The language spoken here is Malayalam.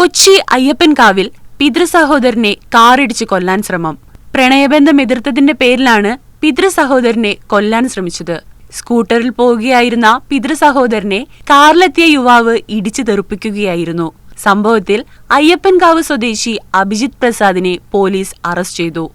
കൊച്ചി അയ്യപ്പൻകാവിൽ പിതൃസഹോദരനെ കാറിടിച്ച് കൊല്ലാൻ ശ്രമം. പ്രണയബന്ധം എതിർത്തതിന്റെ പേരിലാണ് പിതൃസഹോദരനെ കൊല്ലാൻ ശ്രമിച്ചത്. സ്കൂട്ടറിൽ പോവുകയായിരുന്ന പിതൃസഹോദരനെ കാറിലെത്തിയ യുവാവ് ഇടിച്ചു തെറിപ്പിക്കുകയായിരുന്നു. സംഭവത്തിൽ അയ്യപ്പൻകാവ് സ്വദേശി അഭിജിത് പ്രസാദിനെ പോലീസ് അറസ്റ്റ് ചെയ്തു.